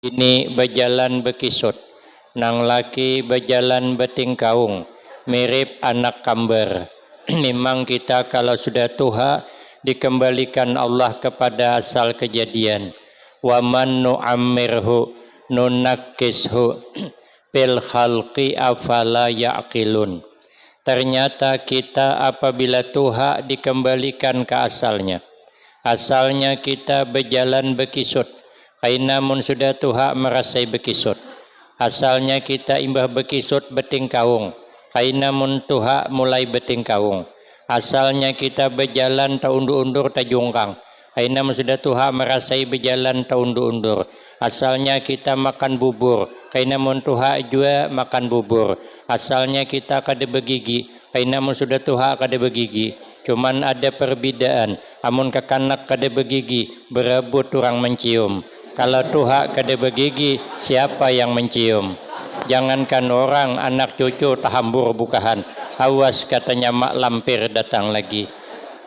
Ini berjalan bekisut, nang laki berjalan betingkaung, mirip anak kamber. Memang kita kalau sudah tua dikembalikan Allah kepada asal kejadian. Wa man nu'ammirhu nunakkishu fil khalqi afala ya'qilun. Ternyata kita apabila tua dikembalikan ke asalnya. Asalnya kita berjalan bekisut. Namun sudah tua merasai bekisut. Asalnya kita imbah bekisut betingkaung. Namun tua mulai betingkaung. Asalnya kita berjalan taundur-undur tajungkang. Namun sudah tua merasai berjalan taundur-undur. Asalnya kita makan bubur. Namun tua juga makan bubur. Asalnya kita kada begigi. Namun sudah tua kada begigi. Cuman ada perbedaan. Amun kekanak kada begigi, berebut orang mencium. Kalau tua kada begigi, siapa yang mencium? Jangankan orang, anak cucu tahambur bukahan. Awas katanya mak lampir datang lagi.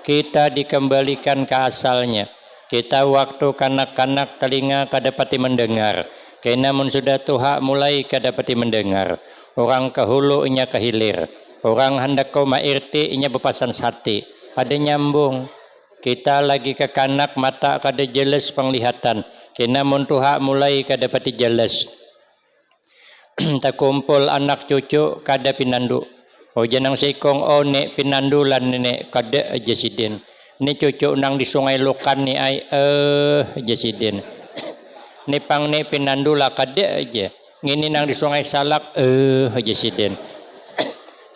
Kita dikembalikan ke asalnya. Kita waktu kanak-kanak telinga kada pati mendengar. Namun sudah tua mulai kada pati mendengar. Orang ke hulu inya ke hilir. Orang hendak kau mairti inya bepasan sati. Ada nyambung. Kita lagi ke kanak mata kada jelas penglihatan. Namun tua mulai kada pati jelas. Tak kumpul anak cucu kada pinandu. Oh janang sikong oh nek pinandulan nek kada aja sidin. Ni cucu nang di sungai Lukan ni ai aja sidin. Ni pang ni pinandula kada aja. Ngini nang di sungai Salak aja sidin.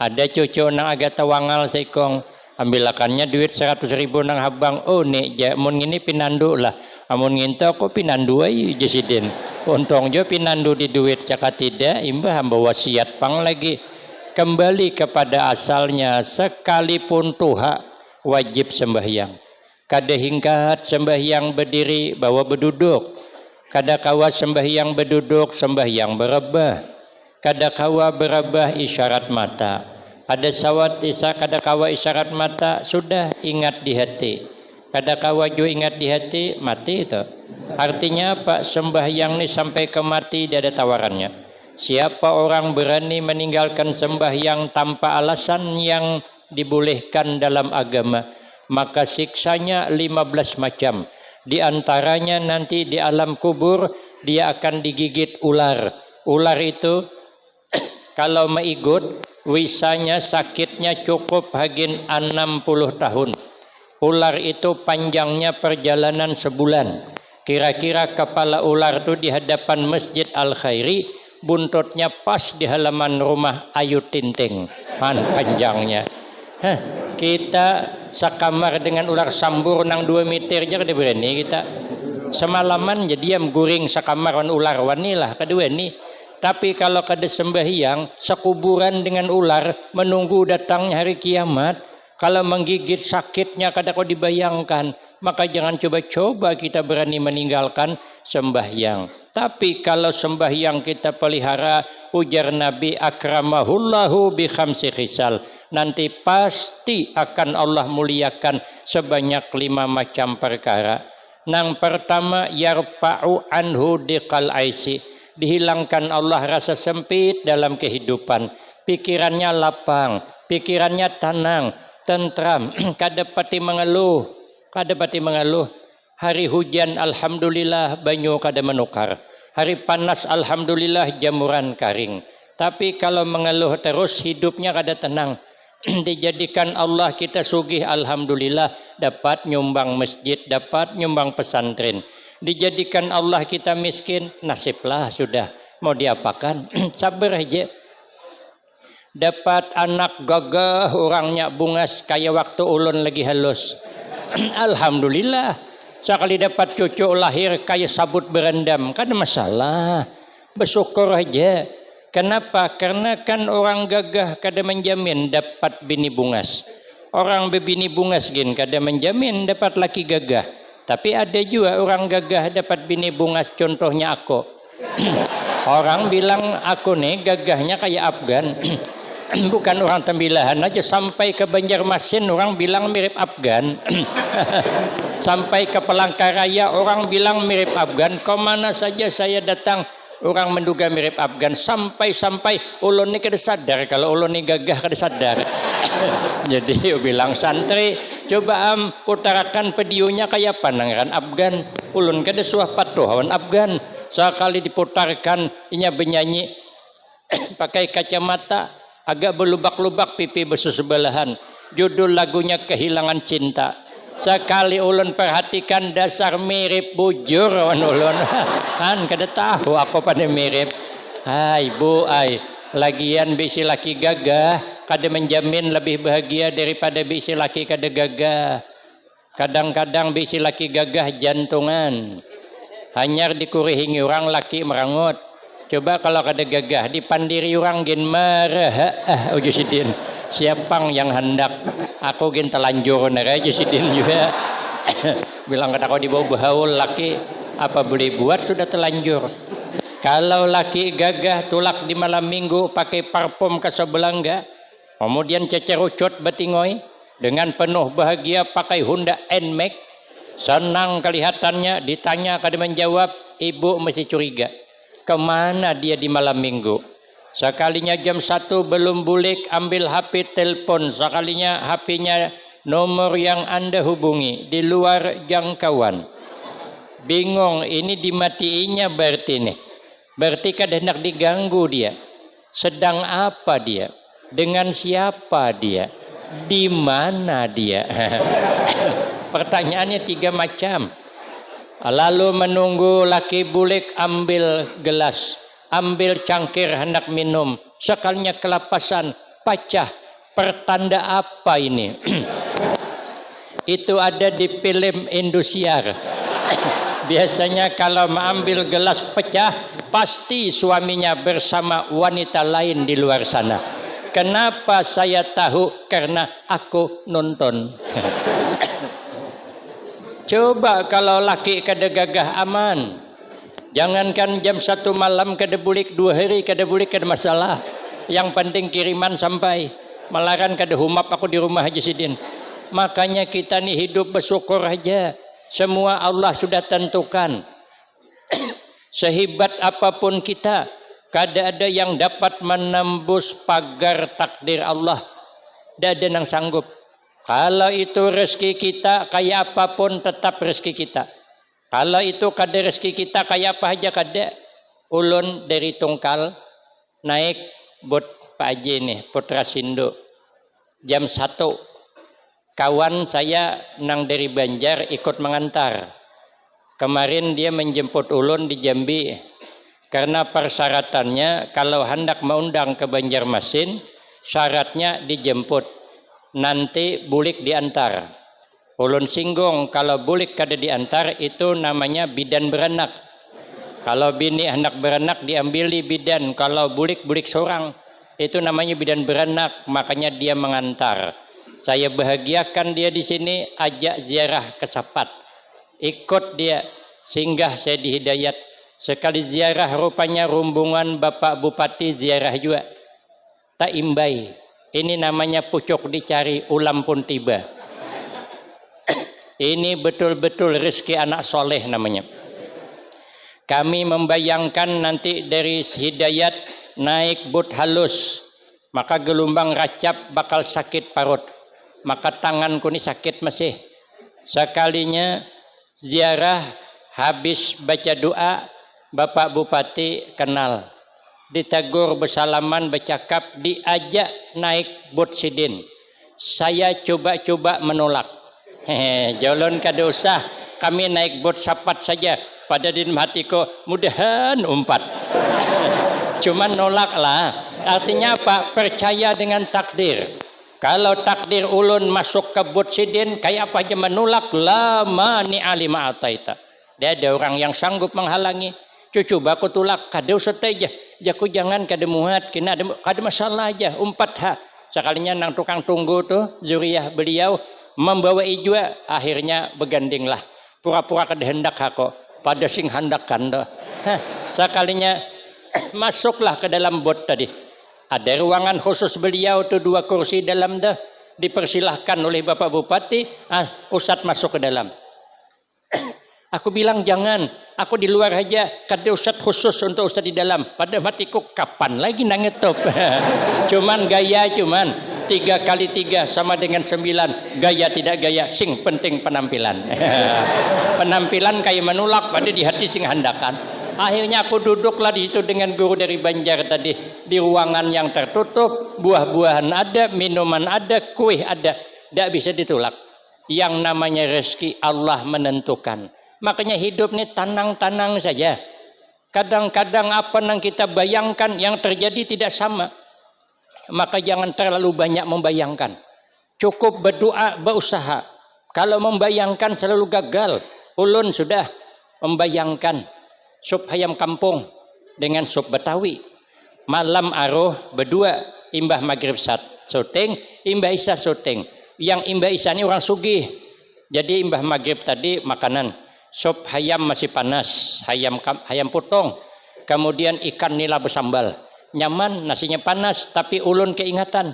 Ada cucu nang agak tawangal sikong ambilakannya duit 100.000 nang habang oh nek mun ngini pinandu lah. Amun nginto aku pinandu ai jasidin. Untung jo pinandu di duit cakap tidak imbah hamba wasiat pang lagi. Kembali kepada asalnya sekalipun tua wajib sembahyang. Kada hingkat sembahyang berdiri bawa berduduk. Kada kawa sembahyang berduduk sembahyang berebah. Kada kawa berebah isyarat mata. Ada sawat isa kada kawa isyarat mata sudah ingat di hati. Kada kawa juga ingat di hati mati itu. Artinya apa? Sembahyang ini sampai ke mati dia ada tawarannya. Siapa orang berani meninggalkan sembahyang tanpa alasan yang dibolehkan dalam agama, maka siksanya 15 macam. Di antaranya nanti di alam kubur dia akan digigit ular. Ular itu kalau meigut wisanya sakitnya cukup hagin 60 tahun. Ular itu panjangnya perjalanan sebulan. Kira-kira kepala ular itu di hadapan Masjid Al-Khairi, buntutnya pas di halaman rumah Ayu Tinting. Panjangnya. Kita sakamar dengan ular sambur nang 2 meter aja kada berani kita. Semalaman jadi diam guring sakamar wan ular wanilah kedua ni. Tapi kalau kada sembahyang sekuburan dengan ular menunggu datangnya hari kiamat, kalau menggigit sakitnya kada kau dibayangkan, maka jangan coba-coba kita berani meninggalkan sembahyang. Tapi kalau sembahyang kita pelihara, ujar Nabi akramahullahu bi khamsi khisal, nanti pasti akan Allah muliakan sebanyak 5 macam perkara. Nang pertama yarfa'u anhu diqal aisi, dihilangkan Allah rasa sempit dalam kehidupan. Pikirannya lapang, pikirannya tenang, tentram, kada pati mengeluh, kada pati mengeluh. Hari hujan alhamdulillah banyu kada menukar. Hari panas alhamdulillah jamuran karing. Tapi kalau mengeluh terus hidupnya kada tenang. Dijadikan Allah kita sugih alhamdulillah dapat nyumbang masjid, dapat nyumbang pesantren. Dijadikan Allah kita miskin, nasiblah sudah. Mau diapakan? Sabar aja. Dapat anak gagah orangnya bungas kayak waktu ulun lagi halus. Alhamdulillah. Sekali dapat cucu lahir kayak sabut berendam, kan masalah. Bersyukur aja. Kenapa? Karena kan orang gagah kada menjamin dapat bini bungas. Orang bebini bungas gin kada menjamin dapat laki gagah. Tapi ada juga orang gagah dapat bini bungas, contohnya aku. Orang bilang aku nih gagahnya kayak Afgan. Bukan orang Tembilahan aja, sampai ke Banjarmasin orang bilang mirip Afgan. Sampai ke Palangkaraya orang bilang mirip Afgan. Kemana saja saya datang orang menduga mirip Afgan. Sampai ulun ni kada sadar kalau ulun ni gagah kada sadar. Jadi bilang santri coba putarakan videonya kayak panangan Afgan. Ulun kada suah patuhan Afgan. Sekali diputarkan inya bernyanyi pakai kacamata agak berlubak-lubak pipi bersebelahan. Judul lagunya Kehilangan Cinta. Sekali ulun perhatikan dasar mirip bujur ulun. Kan kada tahu aku pada mirip. Hai bu ai, lagian bisi laki gagah kada menjamin lebih bahagia daripada bisi laki kada gagah. Kadang-kadang bisi laki gagah jantungan. Hanyar dikurihingi orang laki merangut. Coba kalau kada gagah dipandiri orang gin marah ujusidin. Siapang yang hendak aku gin telanjur nara ujusidin juga. Bilang kata kau dibawa bahaul laki apa boleh buat sudah telanjur. Kalau laki gagah tulak di malam minggu pakai parfum Casablanca, kemudian cecerucut betingoi dengan penuh bahagia pakai Honda NMAX. Senang kelihatannya, ditanya kada menjawab, ibu masih curiga. Kemana dia di malam minggu? Sekalinya jam 1 belum bulik ambil HP telepon. Sekalinya HP-nya nomor yang Anda hubungi di luar jangkauan. Bingung, ini dimatiinya berarti nih. Berarti kada hendak diganggu dia. Sedang apa dia? Dengan siapa dia? Di mana dia? Pertanyaannya 3 macam. Lalu menunggu laki bulik ambil gelas, ambil cangkir hendak minum. Sekalinya kelapasan, pecah. Pertanda apa ini? Itu ada di film Indosiar. Biasanya kalau mengambil gelas pecah, pasti suaminya bersama wanita lain di luar sana. Kenapa saya tahu? Karena aku nonton. Coba kalau laki kada gagah aman. Jangankan jam 1 malam kada bulik, 2 hari kada bulik kada masalah. Yang penting kiriman sampai. Malaran kada humap aku di rumah Haji Sidin. Makanya kita nih hidup bersyukur aja. Semua Allah sudah tentukan. Sehebat apapun kita, kada ada yang dapat menembus pagar takdir Allah. Tidak ada yang sanggup. Kalau itu rezeki kita, kayak apapun tetap rezeki kita. Kalau itu kada rezeki kita, kayak apa aja kada. Ulun dari Tungkal naik bot Pak Haji nih, Putra Sindo. Jam 1. Kawan saya nang dari Banjar ikut mengantar. Kemarin dia menjemput ulun di Jambi. Karena persyaratannya kalau hendak mengundang ke Banjarmasin, syaratnya dijemput. Nanti bulik diantar. Ulun singgung kalau bulik kada diantar itu namanya bidan beranak. Kalau bini hendak beranak diambili bidan. Kalau bulik seorang itu namanya bidan beranak. Makanya dia mengantar. Saya bahagiakan dia di sini, ajak ziarah ke Sapat. Ikut dia singgah saya di Hidayat. Sekali ziarah rupanya rombongan Bapak Bupati ziarah juga. Tak imbai. Ini namanya pucuk dicari, ulam pun tiba. Ini betul-betul rezeki anak soleh namanya. Kami membayangkan nanti dari Hidayat naik bot halus. Maka gelombang racap bakal sakit parut. Maka tanganku ini sakit masih. Sekalinya ziarah habis baca doa, Bapak Bupati kenal. Ditegur bersalaman bercakap, diajak naik bot Sidin. Saya coba-coba menolak. Jalan kada usah, kami naik bot Sapat saja. Pada di hatiku mudahan umpat. Cuman nolak lah. Artinya apa? Percaya dengan takdir. Kalau takdir ulun masuk ke bot Sidin, kayak apa aja menolak, lama ni alima ataita. Dia ada orang yang sanggup menghalangi. Cucu baku tulak, kada usah aja. Jaku jangan kada muat, kena kada masalah aja, umpat ha. Sekalinya nang tukang tunggu tuh, zuriyah beliau membawa ijwa, akhirnya begandinglah. Pura-pura kada hendak aku, pada sing hendakan dah. Sekalinya masuklah ke dalam bot tadi. Ada ruangan khusus beliau tuh 2 kursi dalam dah. Dipersilahkan oleh Bapak Bupati, Ustadz masuk ke dalam. Aku bilang jangan, aku di luar aja, kata Ustadz khusus untuk Ustadz di dalam. Pada matiku kapan lagi nangetop. Cuman gaya, 3 kali 3 sama dengan 9. Gaya tidak gaya, sing penting penampilan. Penampilan kayak menulak pada di hati sing handakan. Akhirnya aku duduklah di situ dengan guru dari Banjar tadi, di ruangan yang tertutup, buah-buahan ada, minuman ada, kue ada, tidak bisa ditolak. Yang namanya rezeki Allah menentukan. Makanya hidup ini tanang-tanang saja. Kadang-kadang apa yang kita bayangkan yang terjadi tidak sama. Maka jangan terlalu banyak membayangkan. Cukup berdoa, berusaha. Kalau membayangkan selalu gagal. Ulun sudah membayangkan sup ayam kampung dengan sup Betawi. Malam aruh berdua, imbah maghrib syuting, imbah isya syuting. Yang imbah isya ini orang sugih. Jadi imbah maghrib tadi makanan. Sup ayam masih panas, ayam potong, kemudian ikan nila bersambal, nyaman, nasinya panas, tapi ulun keingatan.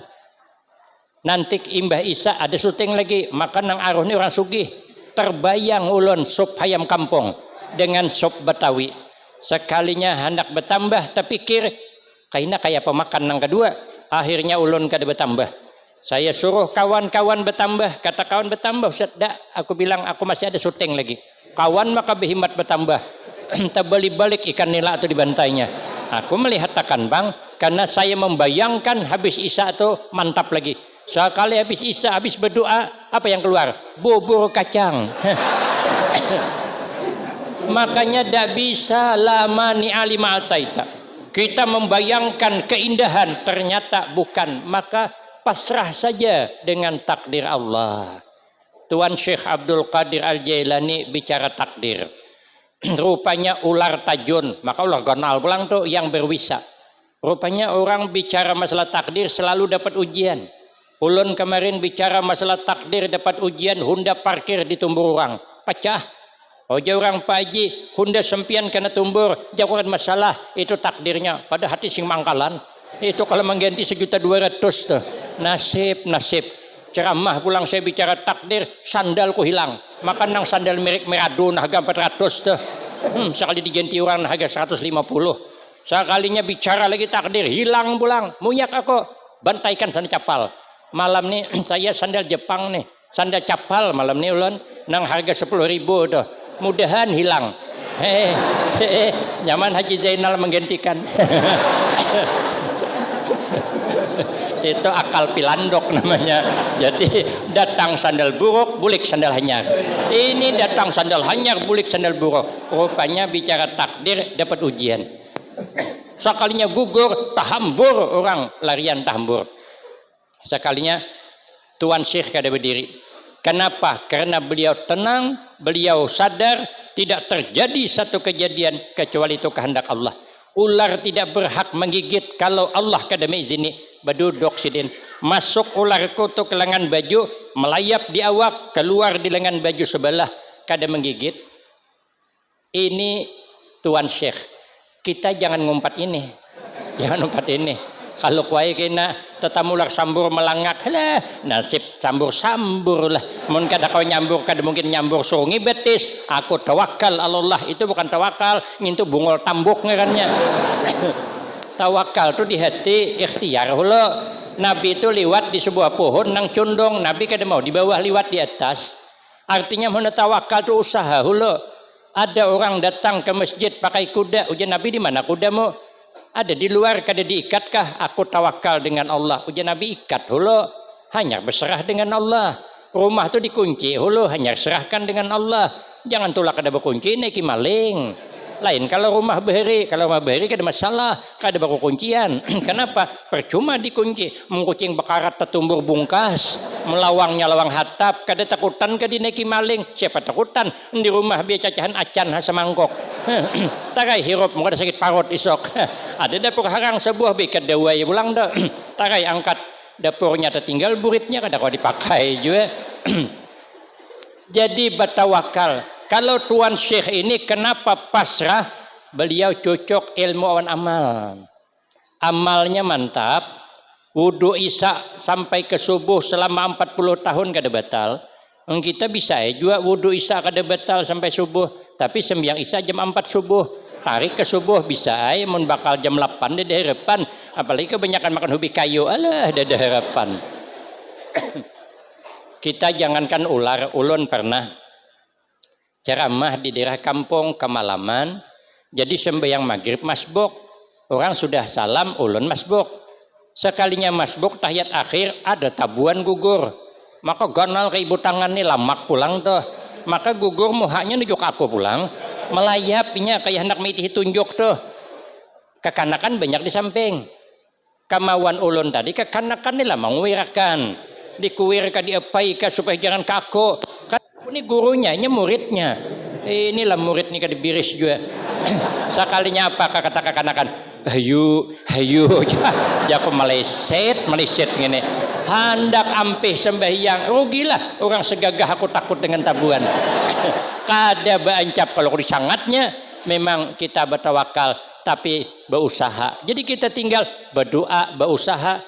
Nanti imbah Isa ada syuting lagi, makan nang aruh ini orang sugih. Terbayang ulun sup ayam kampung dengan sup Betawi. Sekalinya hendak bertambah, terpikir kayaknya kayak pemakan nang kedua. Akhirnya ulun kada bertambah. Saya suruh kawan-kawan bertambah, kata kawan bertambah, Ustaz, dak, aku bilang aku masih ada syuting lagi. Kawan maka berhimmat bertambah. Terbalik balik ikan nila atau dibantainya. Aku melihat takkan bang, karena saya membayangkan habis isya itu mantap lagi. Sekali habis isya, habis berdoa, apa yang keluar? Bubur kacang. Makanya tidak bisa lama ni alima ataita. Kita membayangkan keindahan, ternyata bukan. Maka pasrah saja dengan takdir Allah. Tuan Syekh Abdul Qadir Al-Jailani bicara takdir. Rupanya ular tajun, maka ular gonal pulang tuh yang berwisa. Rupanya orang bicara masalah takdir selalu dapat ujian. Ulun kemarin bicara masalah takdir dapat ujian, Honda parkir di tumbur orang, pecah. Oja orang Pak Haji, Honda sempian kena tumbur, jauhan masalah, itu takdirnya. Pada hati sing mangkalan, itu kalau mengganti 1.200.000 tuh, nasib. Ceramah pulang saya bicara takdir, sandalku hilang. Makan nang sandal merek Meradun harga 400 tuh. Sekali diganti orang harga 150. Sekalinya bicara lagi takdir, hilang pulang. Munyak aku, bantaikan sandal capal. Malam nih saya sandal Jepang nih, sandal capal malam nih ulun nang harga 10.000 tuh. Mudahan hilang. Nyaman Haji Zainal menggantikan. Itu akal pilandok namanya. Jadi datang sandal buruk, bulik sandal hanyar. Ini datang sandal hanyar, bulik sandal buruk. Rupanya bicara takdir dapat ujian. Sekalinya gugur, tahambur orang larian tahambur. Sekalinya Tuan Syekh kada berdiri. Kenapa? Karena beliau tenang, beliau sadar tidak terjadi satu kejadian kecuali itu kehendak Allah. Ular tidak berhak menggigit kalau Allah kada mengizini. Baduduk sidin. Masuk ularku tu ke lengan baju, melayap di awak, keluar di lengan baju sebelah, kada menggigit. Ini Tuan Syekh. Kita jangan ngumpat ini. Jangan ngumpat ini. Kalau kuai kena tetamular sambur melangak, lah nasib sambur lah. Mun kada kau nyambur, kada mungkin nyambur sungi betis. Aku tawakal Allah, itu bukan tawakal, ngintu bungol tambuk ngarannya. Tawakal tu di hati, ikhtiar hula. Nabi itu liwat di sebuah pohon nang condong, Nabi kada mau di bawah, liwat di atas. Artinya mun tawakal tu usaha hula. Ada orang datang ke masjid pakai kuda, ujian Nabi di mana kudamu? Ada di luar, kada diikatkah? Aku tawakal dengan Allah. Ujian Nabi ikat hulu, hanya berserah dengan Allah. Rumah tu dikunci hulu, hanya serahkan dengan Allah. Jangan tulak kada berkunci, naiki maling. Lain kalau rumah bahari kada masalah, kada baku kuncian. Kenapa? Percuma dikunci. Mengkucing bekarat tetumbur bungkas, melawangnya lawang hatap, kada takutan kada naiki maling. Siapa takutan? Di rumah biar cacahan acan hasa mangkok. Tarai hirup mau ada sakit parut isok. Ada dapur harang sebuah bikat dawai pulang dah. Tarai angkat dapurnya tertinggal buritnya kada kau dipakai juga. Jadi bertawakal. Kalau Tuan Syekh ini kenapa pasrah? Beliau cocok ilmu awan amal. Amalnya mantap. Wudu isya sampai ke subuh selama 40 tahun kada batal. Kita bisa juga wudu isya kada batal sampai subuh. tapi sembahyang isya jam 4 subuh. Tarik ke subuh bisa ay, mun bakal jam 8 ada harapan. Apalagi kebanyakan makan ubi kayu, alah ada harapan. Kita jangankan ular, ulun pernah ceramah di daerah kampung kemalaman. Jadi sembahyang maghrib masbuk, orang sudah salam, ulun masbuk. Sekalinya masbuk tahiyat akhir ada tabuan gugur. Maka ganal ke ibu tangan nih lamak pulang tuh. Maka gugur muhanya nunjuk aku pulang. Melayapnya kayak hendak miti tunjuk tuh. Kekanakan banyak di samping. Kemauan ulun tadi kekanakan nih lah menguwirakan. Dikuwirkan diapaika supaya jangan kaku. Kan ini gurunya, ini muridnya. Inilah murid nih kadibiris juga. Sekalinya apa kata kekanakan? Hayu, jago meleset gini. Hendak ampih sembahyang, rugilah orang segagah aku takut dengan tabuan. Kada baancap kalau disangatnya, memang kita bertawakal tapi berusaha. Jadi kita tinggal berdoa, berusaha.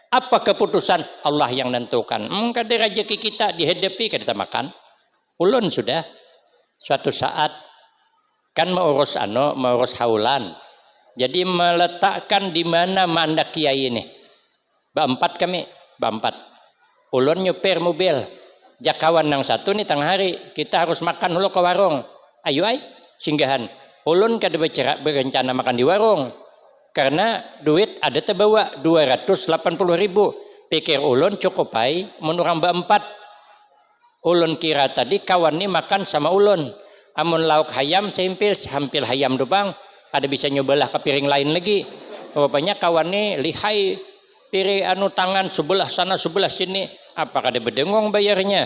Apa keputusan Allah yang nentukan? Kada rezeki kita dihadapi kada kita makan. Ulun sudah suatu saat kan mau urus haulan. Jadi meletakkan di mana mandak kiai ini. Berempat kami, berempat. Ulun nyupir mobil. Jakawan yang satu nih tengah hari. Kita harus makan dulu ke warung. Ayo ay, singgahan. Ulun kada berencana makan di warung. Karena duit ada terbawa 280.000. Pikir ulun cukup ay, menurang berempat. Ulun kira tadi kawan nih makan sama ulun. Amun lauk hayam sempil, hampir hayam dupang. Ada bisa nyobalah ke piring lain lagi. Rupanya kawan nih lihai piring tangan sebelah sana sebelah sini. Apakah ada bedengong bayarnya?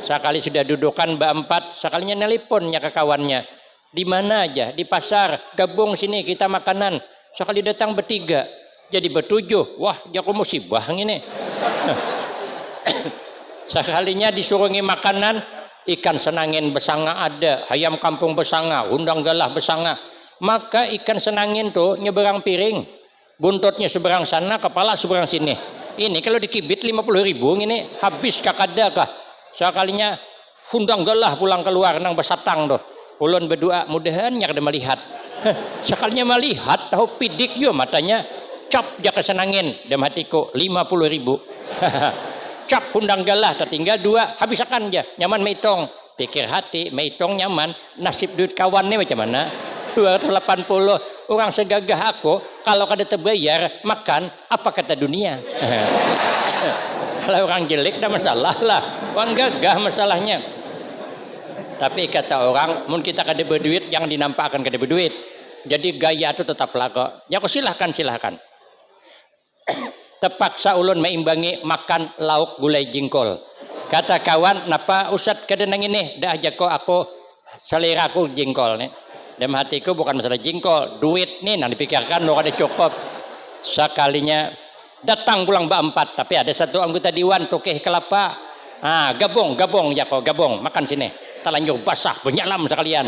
Sekali sudah dudukan berempat, sekalinya neliponnya ke kawannya. Di mana aja? Di pasar, gabung sini kita makanan. Sekali datang bertiga, jadi bertujuh. Wah, jago musibah ini. Sekalinya disuruhi makanan, ikan senangin besanga ada, ayam kampung besanga, undang galah besanga. Maka ikan senangin tuh nyeberang piring, buntutnya seberang sana, kepala seberang sini. Ini kalau dikibit 50.000 ini habis kakada kah? Sekalinya undang galah pulang keluar nang besatang tuh. Ulun berdoa mudahan yang ada melihat. Sekalinya melihat tahu pidik yo matanya cap dia kesenangin dalam hatiku 50.000. Cap undang galah tertinggal 2 habisakan aja nyaman meitong pikir hati meitong nyaman nasib duit kawan nih macam mana 280 orang segagah aku kalau kada terbayar makan apa kata dunia. Kalau orang jelek dah masalah lah orang gagah masalahnya. Tapi kata orang mun kita kada berduit jangan dinampakkan kada berduit. Jadi gaya itu tetap laku. Ya kok silahkan. Terpaksa ulun meimbangi makan lauk gulai jingkol. Kata kawan, napa Ustad kada nang ini? Dah aja kok aku selera aku jingkol nih. Dalam hatiku bukan masalah jingkol, duit nih nang dipikirkan lo ada cukup. Sekalinya datang pulang berempat, tapi ada satu anggota dewan tukeh kelapa. Gabung ya kok gabung makan sini. Telanjur basah benyalam sekalian.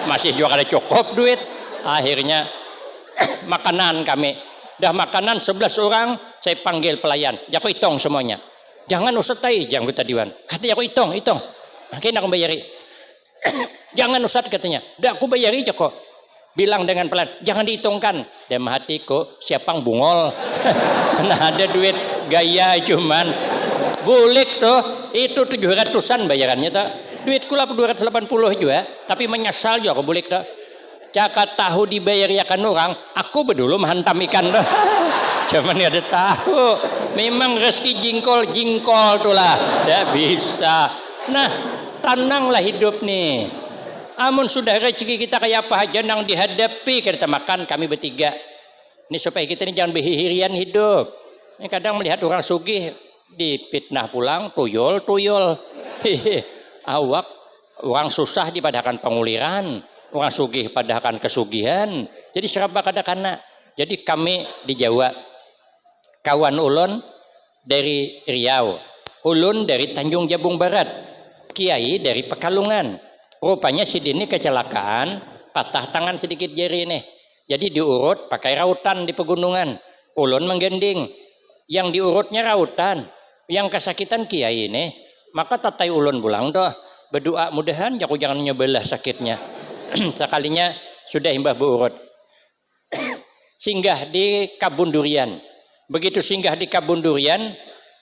Masih juga ada cukup duit. Akhirnya makanan kami. Dah makanan 11 orang, saya panggil pelayan. Jako hitung semuanya. Jangan Ustaz tai, jangan kita diwan. Kata aku hitung. Akhirnya aku bayari. Jangan Ustaz katanya. Dah aku bayari Jako. Bilang dengan pelayan, jangan dihitungkan. Dalam hatiku, siapang bungol. Nah ada duit gaya cuman. Bulik tuh, itu 700-an bayarannya tuh. Duitku lah 280 juga, tapi menyesal juga aku bulik tuh. Cakat tahu dibayar kan orang, aku bedulu menghantam ikan tuh. Cuman ada tahu, memang rezeki jingkol tuh lah, tidak bisa. Nah, tenanglah hidup nih. Amun sudah rezeki kita kayak apa aja yang dihadapi kita makan kami bertiga. Ini supaya kita ini jangan berhirian hidup. Ini kadang melihat orang sugih dipitnah pulang, tuyul. Awak orang susah dipadahkan penguliran. Orang sugih padahkan kesugihan. Jadi serba kadakana. Jadi kami di Jawa. Kawan ulun dari Riau. Ulun dari Tanjung Jabung Barat. Kiai dari Pekalongan. Rupanya si Dini kecelakaan. Patah tangan sedikit jari nih. Jadi diurut pakai rautan di pegunungan. Ulun menggending. Yang diurutnya rautan. Yang kesakitan kiai ini. Maka tatai ulun pulang tuh. berdoa mudahan aku jangan nyebelah sakitnya. Sekalinya sudah Mbah Bu Urut. Singgah di Kabun Durian. Begitu singgah di Kabun Durian,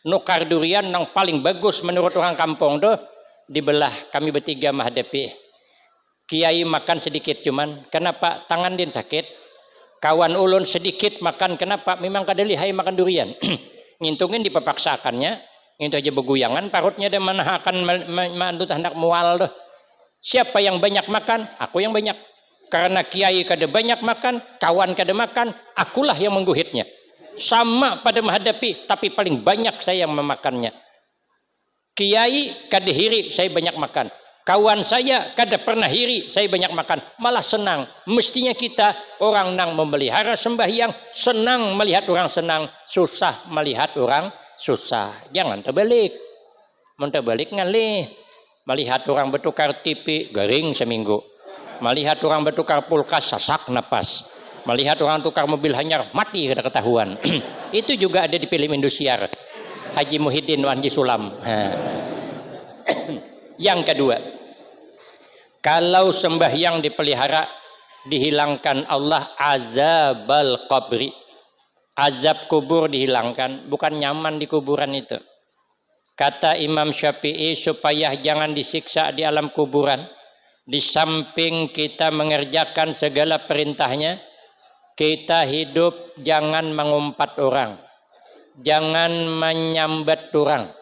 nukar durian yang paling bagus menurut orang kampung tuh dibelah. Kami bertiga menghadapi. Kiai makan sedikit cuman, kenapa tangan din sakit? Kawan ulun sedikit makan, kenapa? Memang kada lihai makan durian. Ngintungin dipaksakannya, ngintu aja beguyangan, parutnya dia menahakan mandut hendak mual tuh. Siapa yang banyak makan? Aku yang banyak. Karena kiai kada banyak makan, kawan kada makan, akulah yang mengguhitnya. Sama pada menghadapi, tapi paling banyak saya yang memakannya. Kiai kada hiri, saya banyak makan. Kawan saya kada pernah hiri, saya banyak makan, malah senang. Mestinya kita orang nang memelihara sembahyang, senang melihat orang senang, susah melihat orang susah. Jangan terbalik. Terbalik ngalih. Melihat orang bertukar TV, garing seminggu. Melihat orang bertukar pulkas, sasak napas. Melihat orang tukar mobil hanyar, mati kada ketahuan. Itu juga ada di film Indosiar. Haji Muhyiddin Wanji Sulam. Yang kedua, kalau sembahyang dipelihara, dihilangkan Allah azabal qabri. Azab kubur dihilangkan, bukan nyaman di kuburan itu. Kata Imam Syafi'i, supaya jangan disiksa di alam kuburan, di samping kita mengerjakan segala perintahnya, kita hidup jangan mengumpat orang, jangan menyambat orang,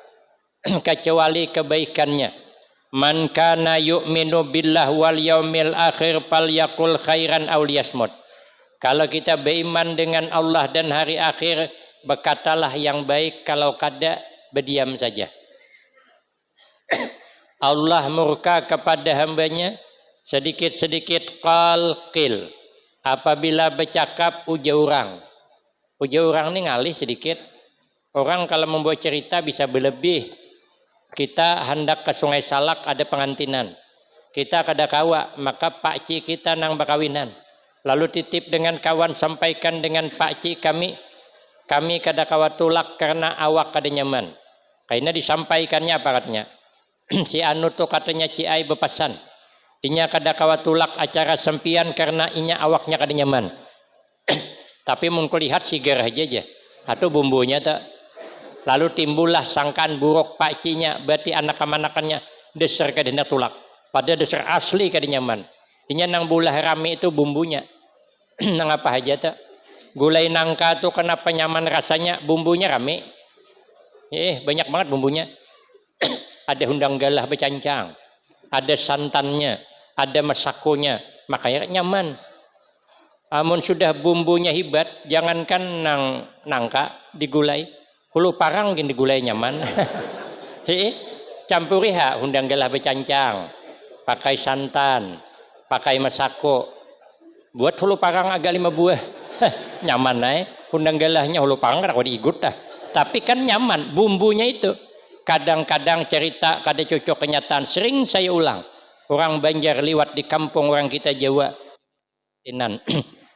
kecuali kebaikannya. Man kana yu'minu billah wal yaumil akhir falyakul khairan aw liyasmut. Kalau kita beriman dengan Allah dan hari akhir, berkatalah yang baik, kalau kada berdiam saja. Allah murka kepada hambanya sedikit-sedikit qalqil. Apabila bercakap uja orang. Uja orang ini ngalih sedikit. Orang kalau membuat cerita bisa berlebih. Kita hendak ke Sungai Salak, ada pengantinan. Kita kada kawa, maka pakcik kita nang bakawinan. Lalu titip dengan kawan, sampaikan dengan pakcik kami kada kawa tulak karena awak kada nyaman. Karena disampaikannya apa katanya? Si anu tuh katanya ciai bepasan. Inya kada kawa tulak acara sempian karena inya awaknya kada nyaman. Tapi mungkin lihat sigar aja. Atau bumbunya tak. Lalu timbullah sangkaan buruk pakcinya, berarti anak-anakannya dasar kadina tulak. Pada dasar asli kada nyaman. Inya nang bulah rame itu bumbunya. Nang apa aja tak? Gulai nangka tuh kenapa nyaman rasanya? Bumbunya rame. Banyak banget bumbunya. Ada hundang galah bercancang, ada santannya, ada masakonya, makanya nyaman. Amun sudah bumbunya hebat, jangankan nangka digulai, hulu parang gini digulai nyaman. Campuri hundang galah bercancang, pakai santan, pakai masako, buat hulu parang agak 5 buah. Nyaman hundang galahnya hulu parang kada diigut dah. Tapi kan nyaman bumbunya itu. Kadang-kadang cerita kada cocok kenyataan. Sering saya ulang. Orang Banjar liwat di kampung orang kita Jawa.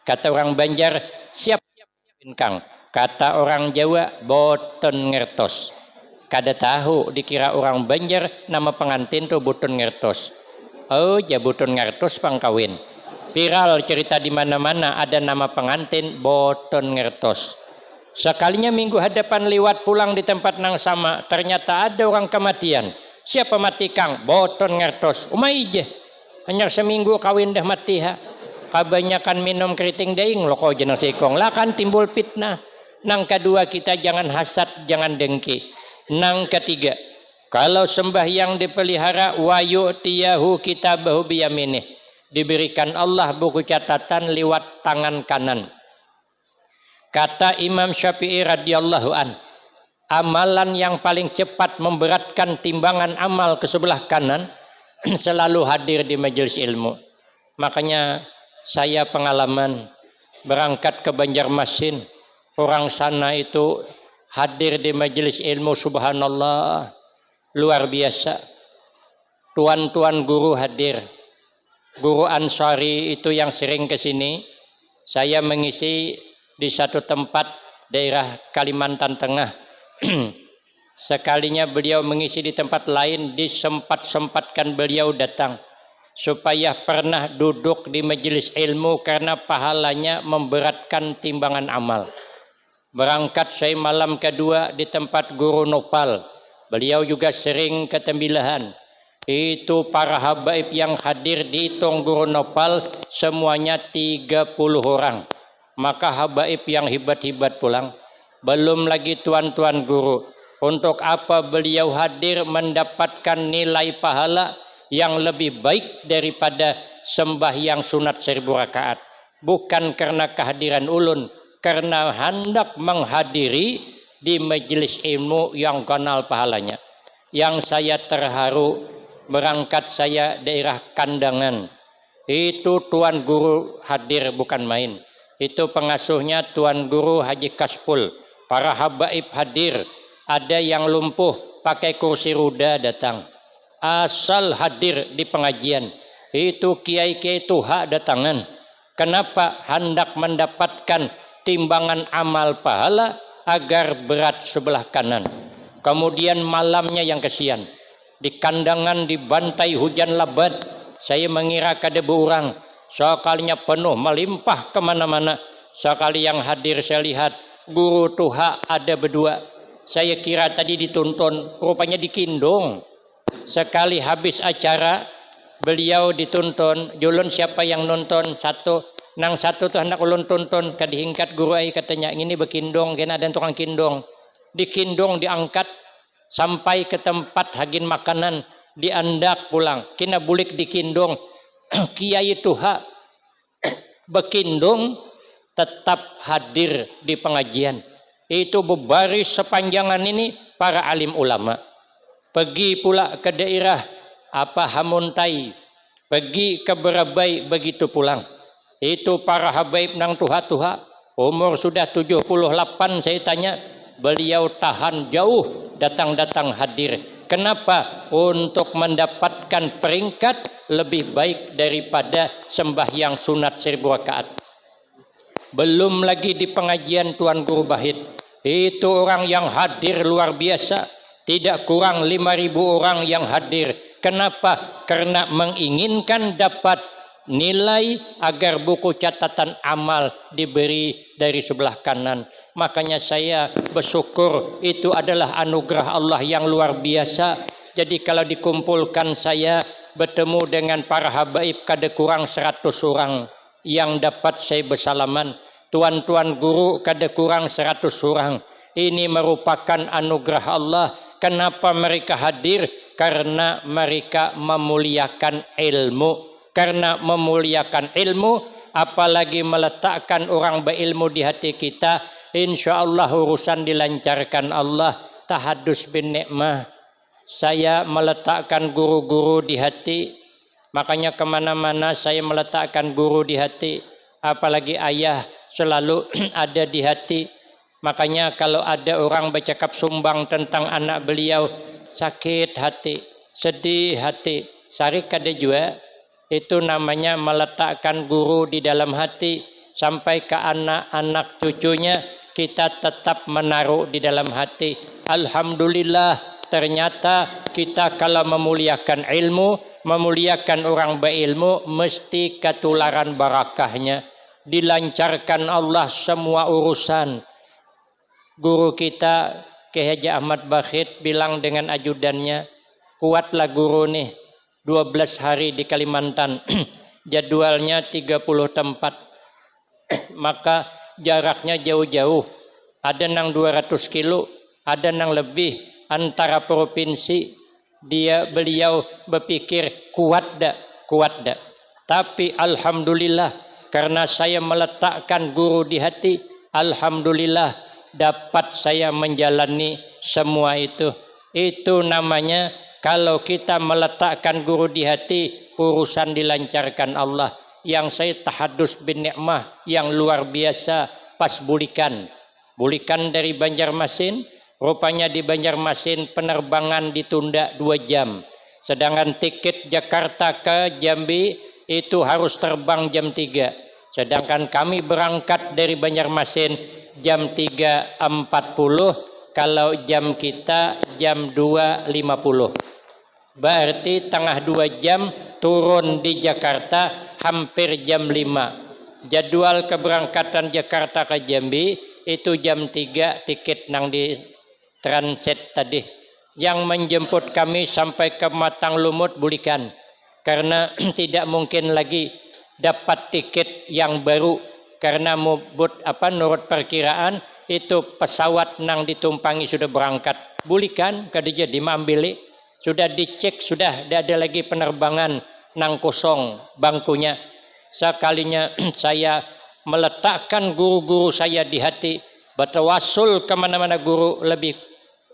Kata orang Banjar, siap kang. Kata orang Jawa, boten ngertos. Kada tahu dikira orang Banjar nama pengantin tuh boten ngertos. Oh, ya boten ngertos pangkawin. Viral cerita di mana-mana ada nama pengantin boten ngertos. Sekalinya minggu hadapan lewat pulang di tempat nang sama, ternyata ada orang kematian. Siapa mati kang? Boton ngertos. Umai je. Hanya seminggu kawin dah mati ha. Kebanyakan minum keriting daing lo kau jeneng sikong. Lah kan timbul fitnah. Nang kedua kita jangan hasad, jangan dengki. Nang ketiga, kalau sembahyang dipelihara wa yu'tiyahu kitabahu biyaminih. Diberikan Allah buku catatan lewat tangan kanan. Kata Imam Syafi'i radhiyallahu an, amalan yang paling cepat memberatkan timbangan amal ke sebelah kanan selalu hadir di majelis ilmu. Makanya saya pengalaman berangkat ke Banjarmasin, orang sana itu hadir di majelis ilmu, subhanallah, luar biasa. Tuan-tuan guru hadir. Guru Ansari itu yang sering ke sini. Saya mengisi di satu tempat daerah Kalimantan Tengah. Sekalinya beliau mengisi di tempat lain, disempat-sempatkan beliau datang supaya pernah duduk di majelis ilmu karena pahalanya memberatkan timbangan amal. Berangkat saya malam kedua di tempat Guru Nopal. Beliau juga sering ke Tembilahan. Itu para habaib yang hadir dihitung Guru Nopal semuanya 30 orang. Maka habaib yang hebat-hebat pulang. Belum lagi tuan-tuan guru. Untuk apa beliau hadir mendapatkan nilai pahala yang lebih baik daripada sembahyang sunat 1000 rakaat. Bukan karena kehadiran ulun, karena hendak menghadiri di majelis ilmu yang kenal pahalanya. Yang saya terharu, berangkat saya daerah Kandangan. Itu Tuan Guru hadir bukan main. Itu pengasuhnya Tuan Guru Haji Kaspul. Para habaib hadir. Ada yang lumpuh pakai kursi roda datang. Asal hadir di pengajian. Itu kiai-kiai tuha datangan. Kenapa? Hendak mendapatkan timbangan amal pahala agar berat sebelah kanan. Kemudian malamnya yang kesian. Di Kandangan dibantai hujan lebat. Saya mengira kada berurang. Sekalinya penuh melimpah kemana-mana. Sekali yang hadir saya lihat guru tuha ada berdua. Saya kira tadi dituntun, rupanya dikindong. Sekali habis acara beliau dituntun. Julun siapa yang nonton? Satu. Nang satu tuh hendak ulun tuntun kadihingkat guru ai katanya ini bekindong kena ada tukang kindong. Dikindong diangkat sampai ke tempat hagin makanan diandak pulang. Kena bulik dikindong. Kiai tuha bekindong tetap hadir di pengajian. Itu berbaris sepanjangan ini para alim ulama. Pergi pula ke daerah Hamuntai, pergi ke Berabai begitu pulang. Itu para habaib nang tuha-tuha, umur sudah 78 saya tanya, beliau tahan jauh datang-datang hadir. Kenapa? Untuk mendapatkan peringkat lebih baik daripada sembahyang sunat 1000 rakaat. Belum lagi di pengajian Tuan Guru Bahid. Itu orang yang hadir luar biasa. Tidak kurang 5.000 orang yang hadir. Kenapa? Karena menginginkan dapat nilai agar buku catatan amal diberi dari sebelah kanan. Makanya saya bersyukur itu adalah anugerah Allah yang luar biasa. Jadi kalau dikumpulkan saya bertemu dengan para habaib kada kurang 100 orang yang dapat saya bersalaman. Tuan-tuan guru kada kurang 100 orang. Ini merupakan anugerah Allah. Kenapa mereka hadir? Karena mereka memuliakan ilmu. Karena memuliakan ilmu, apalagi meletakkan orang berilmu di hati kita, insya Allah urusan dilancarkan Allah. Tahadus bin nikmah. Saya meletakkan guru-guru di hati. Makanya kemana-mana saya meletakkan guru di hati. Apalagi ayah selalu ada di hati. Makanya kalau ada orang bercakap sumbang tentang anak beliau, sakit hati, sedih hati. Sari kada jua. Itu namanya meletakkan guru di dalam hati. Sampai ke anak-anak cucunya kita tetap menaruh di dalam hati. Alhamdulillah, ternyata kita kalau memuliakan ilmu, memuliakan orang berilmu, mesti ketularan barakahnya. Dilancarkan Allah semua urusan. Guru kita Kiai Haji Ahmad Bakhit bilang dengan ajudannya, kuatlah guru nih, 12 hari di Kalimantan, jadwalnya 30 tempat, maka jaraknya jauh-jauh, ada nang 200 kilo, ada nang lebih, antara provinsi. Beliau berpikir kuat dak. Tapi alhamdulillah, karena saya meletakkan guru di hati, alhamdulillah dapat saya menjalani semua itu. Itu namanya kalau kita meletakkan guru di hati, urusan dilancarkan Allah. Yang saya tahadus bin nikmah yang luar biasa pas bulikan dari Banjarmasin. Rupanya di Banjarmasin penerbangan ditunda 2 jam. Sedangkan tiket Jakarta ke Jambi itu harus terbang jam 3. Sedangkan kami berangkat dari Banjarmasin jam 3.40, Kalau jam kita jam 2.50. Berarti tengah 2 jam turun di Jakarta hampir jam 5. Jadwal keberangkatan Jakarta ke Jambi itu jam 3, tiket nang di transit tadi. Yang menjemput kami sampai ke Matang Lumut Bulikan. Karena tidak mungkin lagi dapat tiket yang baru karena menurut perkiraan itu pesawat nang ditumpangi sudah berangkat Bulikan kadija dimambili sudah dicek sudah tidak ada lagi penerbangan nang kosong bangkunya. Sekalinya saya meletakkan guru-guru saya di hati, bertawasul kemana-mana guru, lebih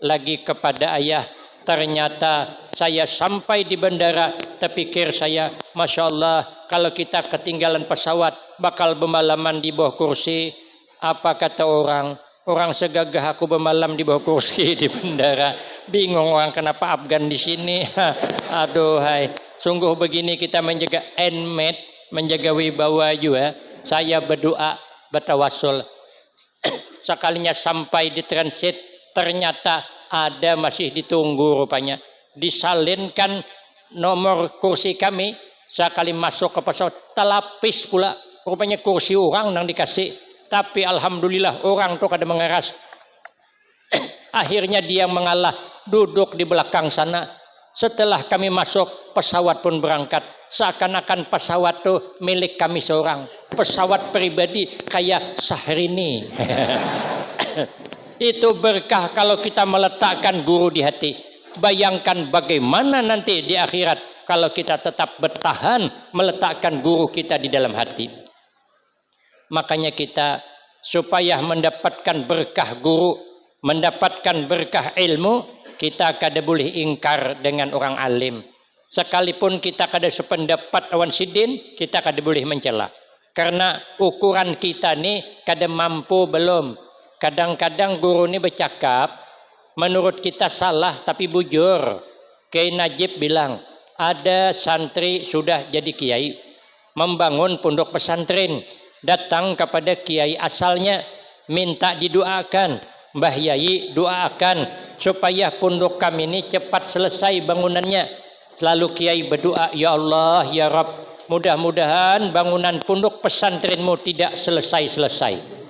lagi kepada ayah. Ternyata saya sampai di bandara, terpikir saya, Masya Allah, kalau kita ketinggalan pesawat bakal bermalaman di bawah kursi. Apa kata orang? Orang segagah aku bermalam di bawah kursi di bandara. Bingung orang kenapa Afgan di sini. Aduhai, sungguh begini kita menjaga handmade, menjaga wibawa juga. Saya berdoa, bertawasul. Sekalinya sampai di transit, ternyata ada masih ditunggu rupanya. Disalinkan nomor kursi kami, sekali masuk ke pesawat telapis pula. Rupanya kursi orang yang dikasih, tapi alhamdulillah orang tuh kada mengeras. Akhirnya dia mengalah, duduk di belakang sana. Setelah kami masuk, pesawat pun berangkat. Seakan-akan pesawat tuh milik kami seorang. Pesawat pribadi kayak Syahrini. Itu berkah kalau kita meletakkan guru di hati. Bayangkan bagaimana nanti di akhirat kalau kita tetap bertahan meletakkan guru kita di dalam hati. Makanya kita supaya mendapatkan berkah guru, mendapatkan berkah ilmu, kita kada boleh ingkar dengan orang alim. Sekalipun kita kada sependapat awan sidin, kita kada boleh mencela. Karena ukuran kita ni kada mampu belum. Kadang-kadang guru ini bercakap, menurut kita salah tapi bujur. Kiai Najib bilang, ada santri sudah jadi kiai, membangun pondok pesantren, datang kepada kiai asalnya, minta didoakan, Mbah Yai doakan supaya pondok kami ini cepat selesai bangunannya. Lalu kiai berdoa, ya Allah, ya Rabb, mudah-mudahan bangunan pondok pesantrenmu tidak selesai-selesai.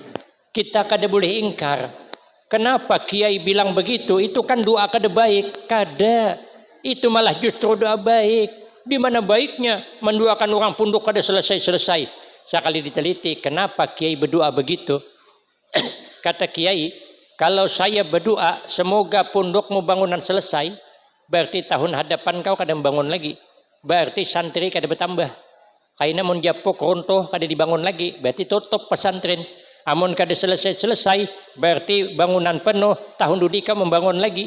Kita kada boleh ingkar. Kenapa kiai bilang begitu? Itu kan doa kada baik. Kada. Itu malah justru doa baik. Di mana baiknya mendoakan orang pondok kada selesai-selesai. Sekali diteliti, kenapa kiai berdoa begitu? Kata kiai, kalau saya berdoa semoga pondokmu bangunan selesai, berarti tahun hadapan kau kada bangun lagi. Berarti santri kada bertambah. Kaina mun japuk runtuh kada dibangun lagi, berarti tutup pesantren. Amun kada selesai-selesai, berarti bangunan penuh, tahun dudika membangun lagi.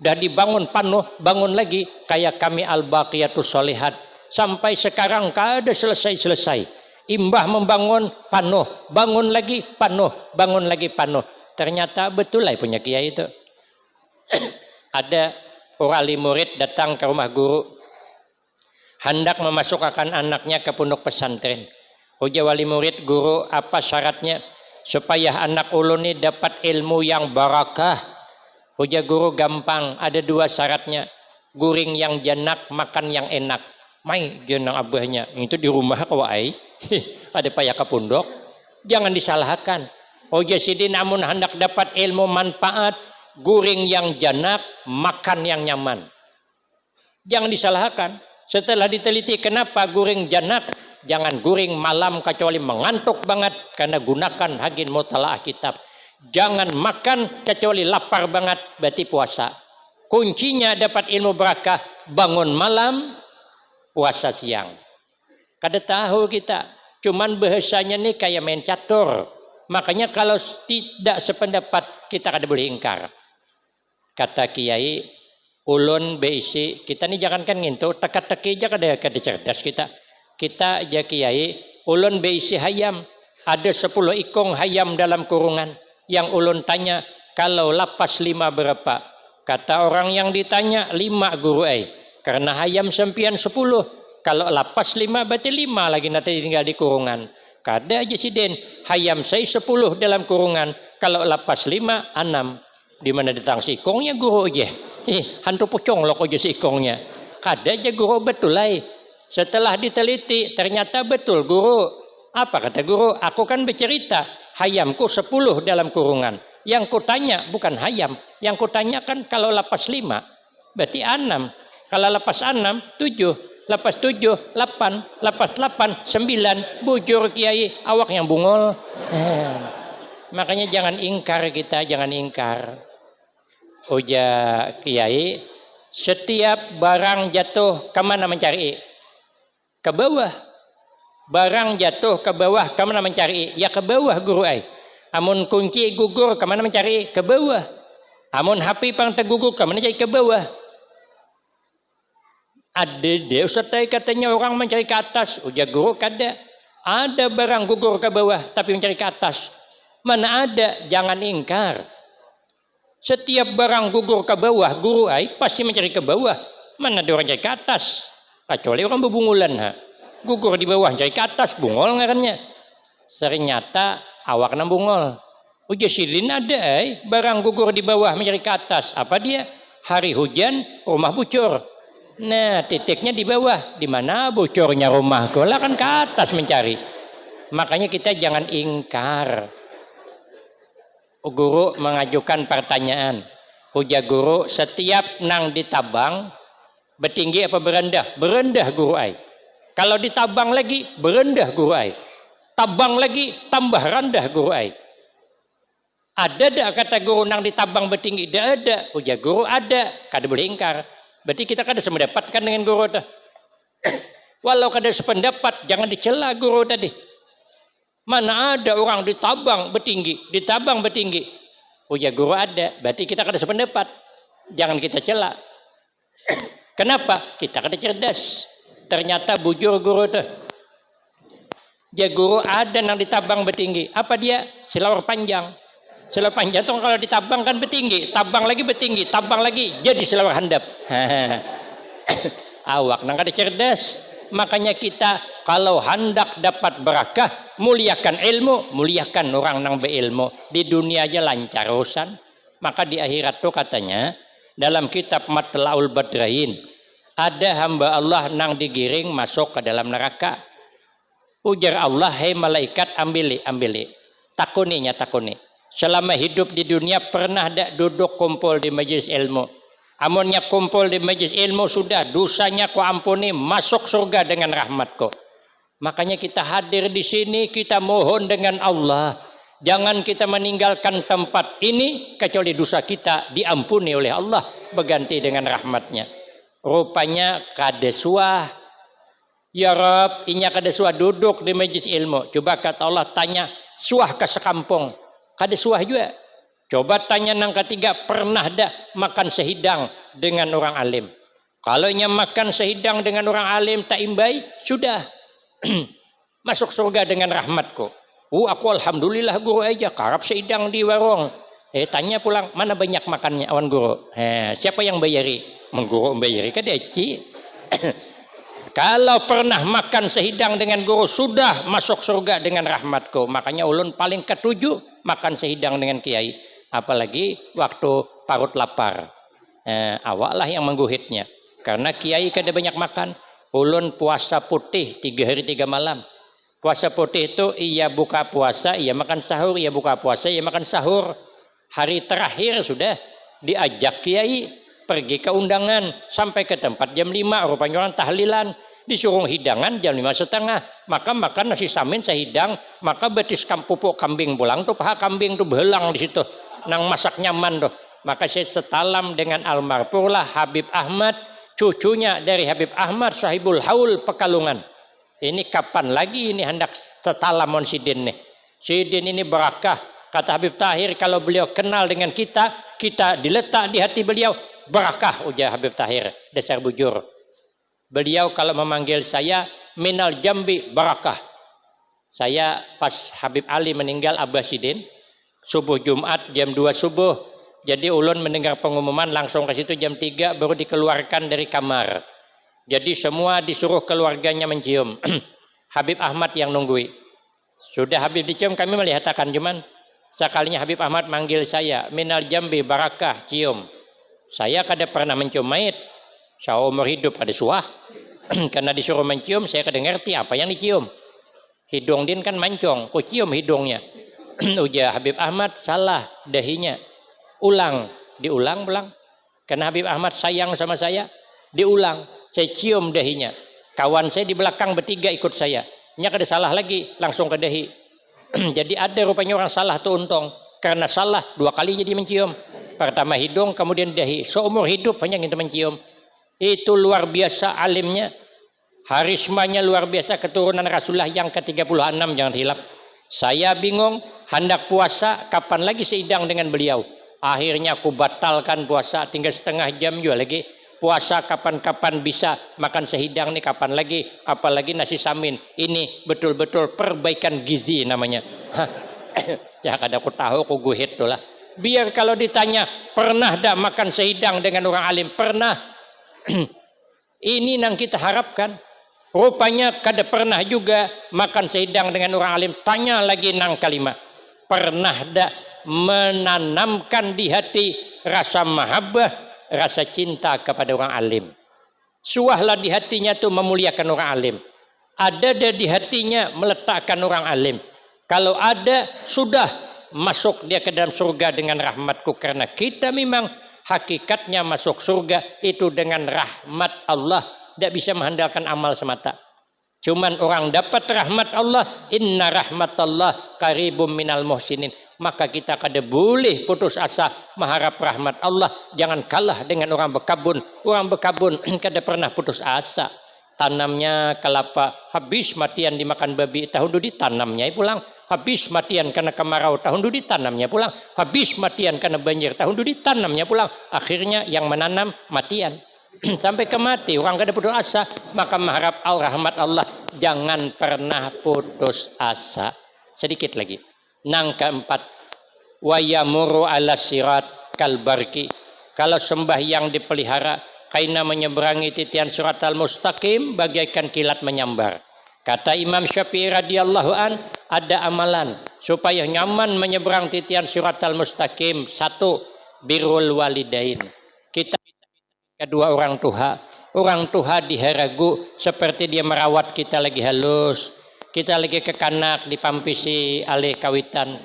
Dah dibangun penuh, bangun lagi. Kayak kami Al-Baqiyatus Sholihat. Sampai sekarang kada selesai-selesai. Imbah membangun, penuh. Bangun lagi, penuh. Bangun lagi, penuh. Ternyata betul lah punya kiai itu. Ada wali murid datang ke rumah guru. Hendak memasukkan anaknya ke pondok pesantren. Ujar wali murid, guru apa syaratnya? Supaya anak ulun ini dapat ilmu yang barakah. Ujar guru, gampang, ada 2 syaratnya. Guring yang janak, makan yang enak. Mai jenang abahnya, itu di rumah kawai. Ada payah ke pondok. Jangan disalahkan. Ujar sidi namun hendak dapat ilmu manfaat, guring yang janak, makan yang nyaman. Jangan disalahkan. Setelah diteliti kenapa guring janak, jangan guring malam kecuali mengantuk banget karena gunakan hagin mutalaah kitab. Jangan makan kecuali lapar banget, berarti puasa. Kuncinya dapat ilmu berakah, bangun malam, puasa siang. Kada tahu kita, cuman bahasanya nih kayak main catur. Makanya kalau tidak sependapat kita kada boleh ingkar. Kata kiai, ulun beisi, kita nih jangankan ngintu, teka-teki aja kada cerdas kita. Kita aja kiai, ulun beisi hayam. Ada 10 ikong hayam dalam kurungan. Yang ulun tanya, kalau lapas 5 berapa? Kata orang yang ditanya, 5 guru Karena hayam sempian 10. Kalau lapas 5 berarti 5 lagi nanti tinggal di kurungan. Kada aja sidin, hayam saya 10 dalam kurungan. Kalau lapas 5, 6. Di mana datang sikongnya guru aja. Hantu pucung lo aja sikongnya. Kada aja guru betul lah. Setelah diteliti ternyata betul guru. Apa kata guru? Aku kan bercerita hayamku 10 dalam kurungan. Yang kutanya bukan hayam. Yang kutanyakan kalau lapas 5 berarti 6. Kalau lapas 6 7. Lapas 7 8. Lapas 8 9. Bujur kiai awak yang bungol. Makanya jangan ingkar kita, jangan ingkar. Uja kiai, setiap barang jatuh kemana mencari? Ke bawah. Barang jatuh ke bawah kemana mencari? Ya ke bawah guru ai. Amun kunci gugur kemana mencari? Ke bawah. Amun HP pang tergugur kemana cari? Ke bawah. Ada deh Ustaz katanya orang mencari ke atas. Ujar guru kada. Ada barang gugur ke bawah tapi mencari ke atas. Mana ada? Jangan ingkar. Setiap barang gugur ke bawah guru ai pasti mencari ke bawah. Mana ada orang cari ke atas? Kecuali orang berbungulan ha. Gugur di bawah cari ke atas bungol ngarannya. Ternyata awak nang bungol. Ujar silin ada barang gugur di bawah mencari ke atas. Apa dia? Hari hujan rumah bocor. Nah titiknya di bawah. Di mana bocornya rumah? Lah kan ke atas mencari. Makanya kita jangan ingkar. Guru mengajukan pertanyaan. Ujar guru, setiap nang ditabang bertinggi apa berendah? Berendah guru ai. Kalau ditabang lagi berendah guru ai. Tabang lagi tambah rendah guru ai. Ada dak kata guru nang ditabang bertinggi? Tidak ada. Ujar guru ada. Kada boleh ingkar. Berarti kita kada semendapatkan dengan guru dah. Walau kada sependapat jangan dicela guru tadi. Mana ada orang ditabang bertinggi. Ujar guru ada. Berarti kita kada sependapat. Jangan kita cela. Kenapa? Kita kada cerdas. Ternyata bujur guru tuh. Ya guru ada yang ditabang bertinggi. Apa dia? Selawar panjang. Selawar panjang tuh kalau ditabang kan bertinggi. Tabang lagi bertinggi. Tabang lagi jadi selawar handap. Awak nang kada cerdas. Makanya kita kalau hendak dapat berakah, muliakan ilmu, muliakan orang nang berilmu. Di dunia aja lancar urusan. Maka di akhirat tuh katanya dalam kitab Matlaul Badrain ada hamba Allah nang digiring masuk ke dalam neraka. Ujar Allah, hei malaikat ambil. Takuni. Selama hidup di dunia pernah dak duduk kumpul di majelis ilmu. Amunnya kumpul di majelis ilmu sudah dosanya ku ampuni, masuk surga dengan rahmatku. Makanya kita hadir di sini, kita mohon dengan Allah. Jangan kita meninggalkan tempat ini kecuali dosa kita diampuni oleh Allah berganti dengan rahmatnya. Rupanya kada suah. Ya Rab, inya kada suah duduk di majelis ilmu. Coba kata Allah tanya, suah ke sekampung. Kada suah juga. Coba tanya nang ketiga, pernah dah makan sehidang dengan orang alim? Kalau inya makan sehidang dengan orang alim tak imbai, sudah masuk surga dengan rahmatku. Aku alhamdulillah guru aja karap sehidang di warung. Tanya pulang, mana banyak makannya awan guru? Siapa yang bayari? Mengguru bayari kan deci. Kalau pernah makan sehidang dengan guru sudah masuk surga dengan rahmatku. Makanya ulun paling ketujuh makan sehidang dengan kiai. Apalagi waktu parut lapar. Awaklah yang mengguhitnya. Karena kiai kada banyak makan. Ulun puasa putih 3 hari 3 malam. Puasa putih itu ia buka puasa, ia makan sahur, ia buka puasa, ia makan sahur. Hari terakhir sudah diajak kiai pergi ke undangan sampai ke tempat jam 5, rupanya orang tahlilan, disuruh hidangan jam 5:30, maka makan nasi samin sehidang, maka betis pupuk kambing pulang tuh, paha kambing tuh belang di situ, nang masak nyaman tuh. Maka saya setalam dengan almarhumlah Habib Ahmad, cucunya dari Habib Ahmad Sahibul Haul Pekalongan. Ini kapan lagi ini hendak setalam on Sidin nih. Sidin ini berakah. Kata Habib Tahir, kalau beliau kenal dengan kita diletak di hati beliau. Berakah, ujar Habib Tahir, dasar bujur. Beliau kalau memanggil saya, minal jambi barakah. Saya pas Habib Ali meninggal Abbasidin, subuh Jumat jam 2 subuh. Jadi ulun mendengar pengumuman langsung ke situ jam 3 baru dikeluarkan dari kamar. Jadi semua disuruh keluarganya mencium. Habib Ahmad yang nunggui. Sudah Habib dicium kami melihat akan cuman Sekalinya Habib Ahmad manggil saya, minal jambi barakah, cium. Saya kada pernah mencium mayit. Saya umur hidup kada suah. Karena disuruh mencium, saya kada ngerti apa yang dicium. Hidung din kan mancong, ku cium hidungnya. Ujar Habib Ahmad, salah dahinya. Ulang, diulang pulang. Karena Habib Ahmad sayang sama saya, diulang. Saya cium dahinya. Kawan saya di belakang bertiga ikut saya. Nya kada salah lagi, langsung ke dahi. Jadi ada rupanya orang salah tuh untung. Karena salah 2 kali jadi mencium. Pertama hidung, kemudian dahi. Seumur hidup hanya kita mencium. Itu luar biasa alimnya. Harismanya luar biasa, keturunan Rasulullah yang ke-36, jangan hilap. Saya bingung, hendak puasa, kapan lagi seidang dengan beliau. Akhirnya aku batalkan puasa, tinggal setengah jam juga lagi. Puasa kapan-kapan bisa, makan sehidang nih kapan lagi, apalagi nasi samin. Ini betul-betul perbaikan gizi namanya. Ya kada aku tahu aku guhit tuh lah. Biar kalau ditanya, pernah dah makan sehidang dengan orang alim? Pernah. Ini yang kita harapkan. Rupanya kada pernah juga makan sehidang dengan orang alim. Tanya lagi nang kalimat. Pernah dah menanamkan di hati rasa mahabbah, rasa cinta kepada orang alim. Suahlah di hatinya tuh memuliakan orang alim. Ada di hatinya meletakkan orang alim. Kalau ada, sudah masuk dia ke dalam surga dengan rahmatku. Karena kita memang hakikatnya masuk surga itu dengan rahmat Allah. Tidak bisa mengandalkan amal semata. Cuman orang dapat rahmat Allah, inna rahmatallah qaribum minal muhsinin. Maka kita kada boleh putus asa mengharap rahmat Allah. Jangan kalah dengan orang berkabun. Orang berkabun kada pernah putus asa. Tanamnya kelapa, habis matian dimakan babi, tahun itu ditanamnya pulang. Habis matian karena kemarau, tahun itu ditanamnya pulang. Habis matian karena banjir, tahun itu ditanamnya pulang. Akhirnya yang menanam matian. Sampai ke mati, orang kada putus asa. Maka mengharap rahmat Allah, jangan pernah putus asa. Sedikit lagi. Nang keempat, wa yamuru ala sirat kalbarki. Kalau sembahyang dipelihara, kaina menyeberangi titian surat al-mustaqim bagaikan kilat menyambar. Kata Imam Syafi'i radhiyallahu an, ada amalan supaya nyaman menyeberang titian surat al-mustaqim. 1, birrul walidain. Kita kedua orang tua. Orang tua diharagu seperti dia merawat kita lagi halus. Kita lagi kekanak dipampisi alih kawitan.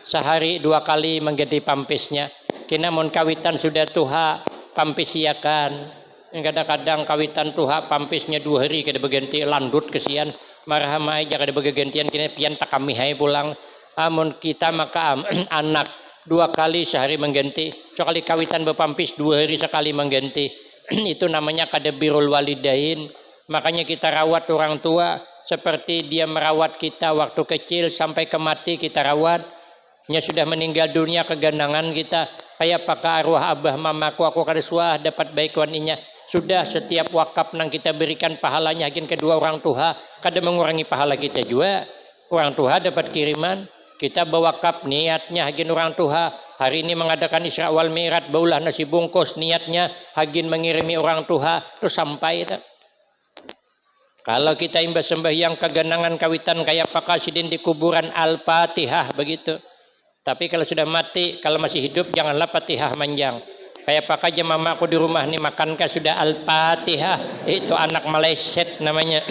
Sehari 2 kali mengganti pampisnya. Kina mun kawitan sudah tuha, pampisiakan. Kadang-kadang kawitan tuha pampisnya 2 hari kada berganti landut kesian. Marhamai aja kada bergantian kini pian tak kami hai pulang. Amun kita maka anak 2 kali sehari mengganti. Sekali kawitan berpampis 2 hari sekali mengganti. Itu namanya kada birrul walidain. Makanya kita rawat orang tua seperti dia merawat kita waktu kecil sampai ke mati kita rawat. Nya sudah meninggal dunia kegandangan kita. Kayak pakar arwah abah mamaku aku kada suah dapat baikuan inya. Sudah setiap wakaf nang kita berikan pahalanya hakin kedua orang tua. Kada mengurangi pahala kita juga. Orang tua dapat kiriman. Kita berwakaf niatnya hakin orang tua. Hari ini mengadakan Isra wal Mi'raj, baulah nasi bungkus, niatnya hagin mengirimi orang tua, terus sampai itu. Kalau kita imbas sembahyang keganangan kawitan kayak Pak Kasidin di kuburan Al-Fatihah begitu. Tapi kalau sudah mati, kalau masih hidup janganlah Fatihah manjang. Kayak Pak aja mamaku di rumah nih makankah sudah Al-Fatihah, itu anak meleset namanya.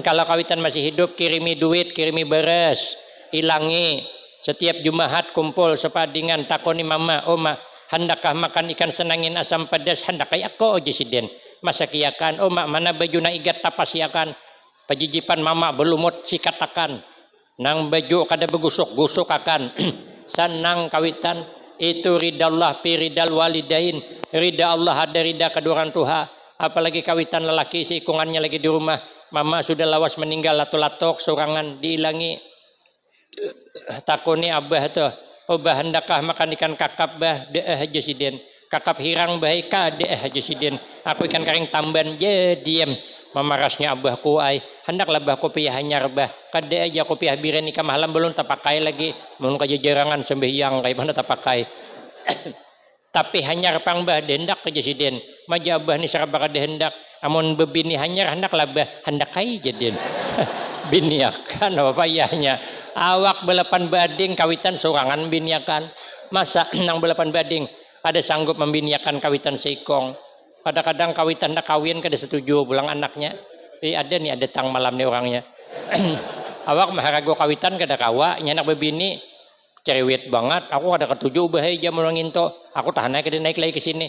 Kalau kawitan masih hidup kirimi duit, kirimi beres, ilangi. Setiap Jumat kumpul sepadingan takoni mama, oma, hendakkah makan ikan senangin asam pedas, hendak kayak aku jesiden. Masak iyakan, oma mana baju na igat tapas iyakan. Pajijipan mama belumut sikatakan. Nang baju kada begusuk-gusuk akan. Sanang kawitan itu ridha Allah pi ridal walidain. Ridha Allah ada ridha kedua orang tua. Apalagi kawitan lelaki si ikungannya lagi di rumah. Mama sudah lawas meninggal lato-latok sorangan diilangi. Takuni abah tuh, abah hendakkah makan ikan kakap bah, aja siden. Kakap hirang baik aja siden. Aku ikan kering tamban je diem. Memarasnya abah kuai. Hendaklah bah kopiah hanyar bah. Kada aja kopiah biren ikam malam belum tapakai lagi. Mun kaja jarangan sembahyang kayak mana tapakai. Tapi hanyar pang bah dendak aja siden. Maja abah ni sarabaka hendak. Amun bebini hanyar hendaklah bah hendak kai jedin. Biniakan apa payahnya. awak belapan bading kawitan sorangan biniakan. Masa nang belapan bading ada sanggup membiniakan kawitan seikong. Kadang-kadang kawitan nak kawin kada setuju pulang anaknya. Ada nih ada tang malam nih orangnya. Awak maharago kawitan kada kawa nyanak bebini cerewet banget. Aku kada ketuju bahaya jam orang into. Aku tahan aja kada naik lagi ke sini.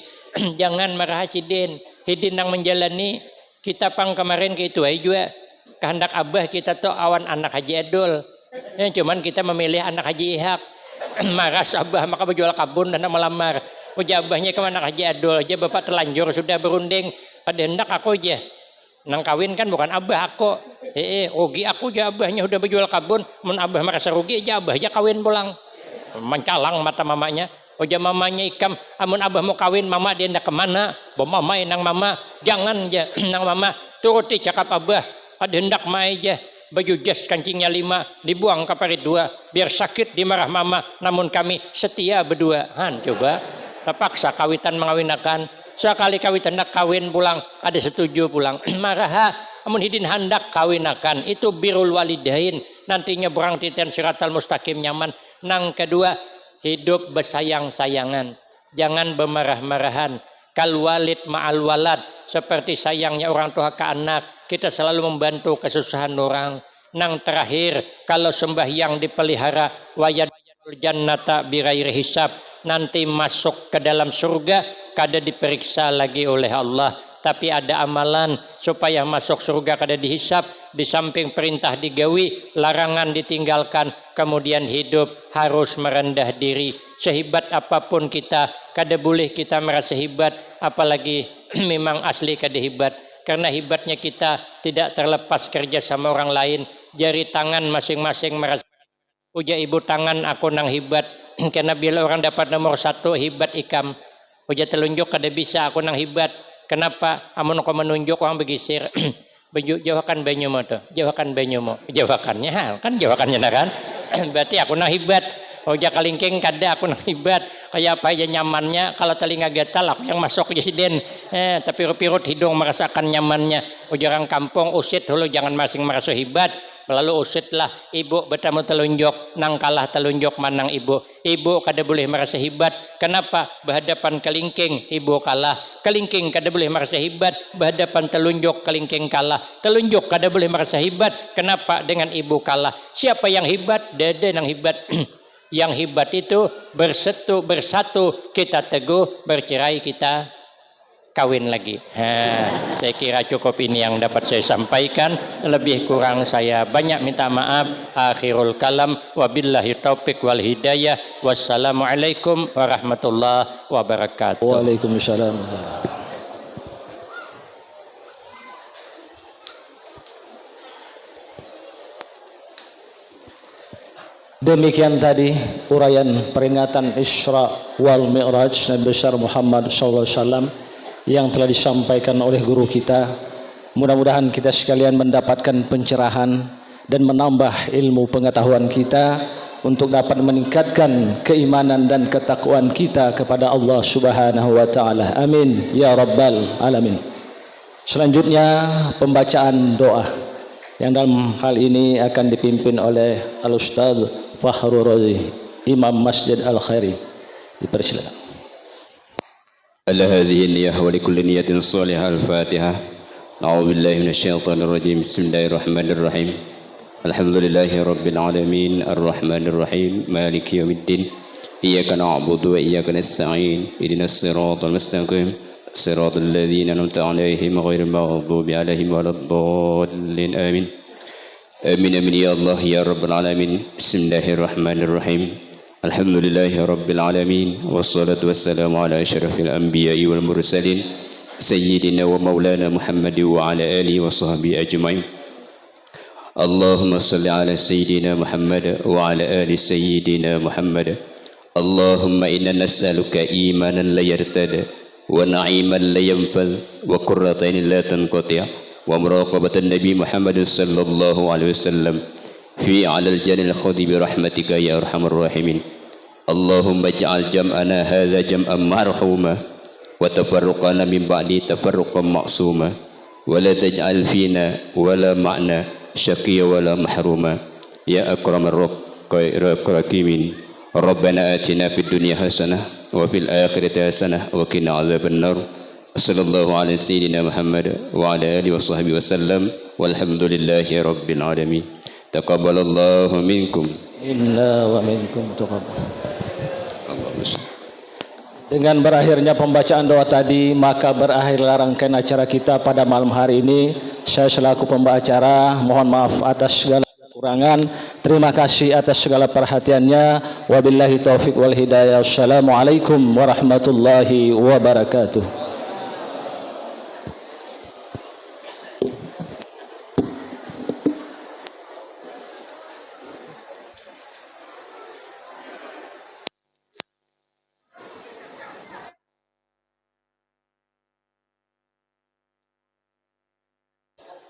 Jangan marah Hidin. Hidin nang menjalani kita pang kemarin ke itu aja juga. Kehendak abah kita tuh awan anak Haji Edul. Cuman kita memilih anak Haji Ihak. Maras abah maka berjual kabun dan melamar. Ujabahnya ke anak Haji Edul aja bapak telanjur sudah berunding. Ada hendak aku aja. Nang kawin kan bukan abah aku. Rugi aku aja abahnya udah berjual kabun. Mun abah merasa rugi aja abah aja kawin pulang. Mencalang mata mamanya. Oja mamanya ikam, amun abah mau kawin mama dia ndak kemana? Bawa mama nang mama, jangan aja nang mama turuti cakap abah. Ada hendak mai aja baju jas kancingnya 5 dibuang ke parit 2 biar sakit dimarah mama. Namun kami setia berdua. Han coba terpaksa kawitan mengawinakan. Sekali kawitan nak kawin pulang ada setuju pulang. Marah amun hidin hendak kawinakan itu birrul walidain nantinya berang titian siratal mustaqim nyaman. Nang kedua hidup bersayang-sayangan, jangan bermarah-marahan. Kal walid ma'al walad, seperti sayangnya orang tua ke anak, kita selalu membantu kesusahan orang. Nang terakhir, kalau sembahyang dipelihara, wayadul jannata bighairi hisab, nanti masuk ke dalam surga kada diperiksa lagi oleh Allah. Tapi ada amalan supaya masuk surga kada dihisap. Di samping perintah digawi, larangan ditinggalkan. Kemudian hidup harus merendah diri. Sehebat apapun kita, kada boleh kita merasa hebat. Apalagi memang asli kada hebat. Karena hebatnya kita tidak terlepas kerja sama orang lain. Jari tangan masing-masing merasa. Uja ibu tangan aku nang hebat. Karena bila orang dapat nomor 1 hebat ikam. Uja telunjuk kada bisa aku nang hebat. Kenapa? Amun kau menunjuk orang begisir. Jauhkan banyumu tuh. Jauhkan banyumu. Jauhkannya kan jauhkannya kan. Berarti aku nang hebat. Oja kalingking kada aku nang hebat. Kayak apa aja nyamannya. Kalau telinga gatal aku yang masuk jesiden. Tapi pirut hidung merasakan nyamannya. Oja orang kampung usit dulu jangan masing merasa hebat. Lalu usitlah ibu bertamu telunjuk. Nang kalah telunjuk manang ibu. Ibu kada boleh merasa hebat. Kenapa? Berhadapan kelingking ibu kalah. Kelingking kada boleh merasa hebat. Berhadapan telunjuk kelingking kalah. Telunjuk kada boleh merasa hebat. Kenapa? Dengan ibu kalah. Siapa yang hebat? Dede nang hebat. Yang hebat itu bersatu kita teguh, bercerai kita kawin lagi. Saya kira cukup ini yang dapat saya sampaikan. Lebih kurang saya banyak minta maaf. Akhirul kalam. Wabillahi taufiq wal hidayah. Wassalamualaikum warahmatullahi wabarakatuh. Waalaikumsalam. Demikian tadi uraian peringatan Isra wal Mi'raj Nabi besar Muhammad SAW yang telah disampaikan oleh guru kita. Mudah-mudahan kita sekalian mendapatkan pencerahan dan menambah ilmu pengetahuan kita untuk dapat meningkatkan keimanan dan ketakwaan kita kepada Allah Subhanahu wa taala. Amin ya rabbal alamin. Selanjutnya pembacaan doa yang dalam hal ini akan dipimpin oleh Al-Ustaz Fahrul Razi, Imam Masjid Al-Khairi. Dipersilakan. Ala hadhihi niyyah wa likulli niyatin salihah. Al-Fatihah. A'udzu billahi minasyaitonir rajim. Bismillahirrahmanirrahim. Alhamdulillahi rabbil alamin, arrahmanir rahim, maliki yaumiddin. Iyyaka na'budu wa iyyaka nasta'in. Ihdinas siratal mustaqim. Siratal ladzina an'amta 'alaihim ghairil maghdubi 'alaihim waladdallin. Amin. Amin amin ya Allah ya rabbal alamin. Bismillahirrahmanirrahim. Alhamdulillahi rabbil alamin. Wassalatu wassalamu ala asyrafil anbiya'i wal mursalin sayyidina wa maulana Muhammad wa ala alihi wa sahbihi ajma'in. Allahumma salli ala sayyidina Muhammad wa ala ali sayyidina Muhammad. Allahumma inna nas'aluka imanan la yartada wa na'iman la yanfad wa qurratan la tanqati' wa muraqabatan Nabi Muhammad sallallahu alaihi wasallam fi 'alal janil khudi bi rahmatika ya arhamar rahimin. Allahumma ij'al jam'ana hadza jam'an marhuma wa tafarruqana min ba'di tafarruqan ma'suma wa la taj'al fina wala ma'na syaqiyya wala mahruma. يا أكرم الراحمين ربنا آتنا في الدنيا حسنة وفي الآخرة حسنة وقنا عذاب النار صلى الله على سيدنا محمد وعلى آله وصحبه وسلم والحمد لله رب العالمين تقبل الله منكم Inna wa minkum taqabbal. Dengan berakhirnya pembacaan doa tadi, maka berakhirlah rangkaian acara kita pada malam hari ini. Saya selaku pembawa acara mohon maaf atas segala kekurangan. Terima kasih atas segala perhatiannya. Wabillahi taufiq wal hidayah. Wassalamualaikum warahmatullahi wabarakatuh.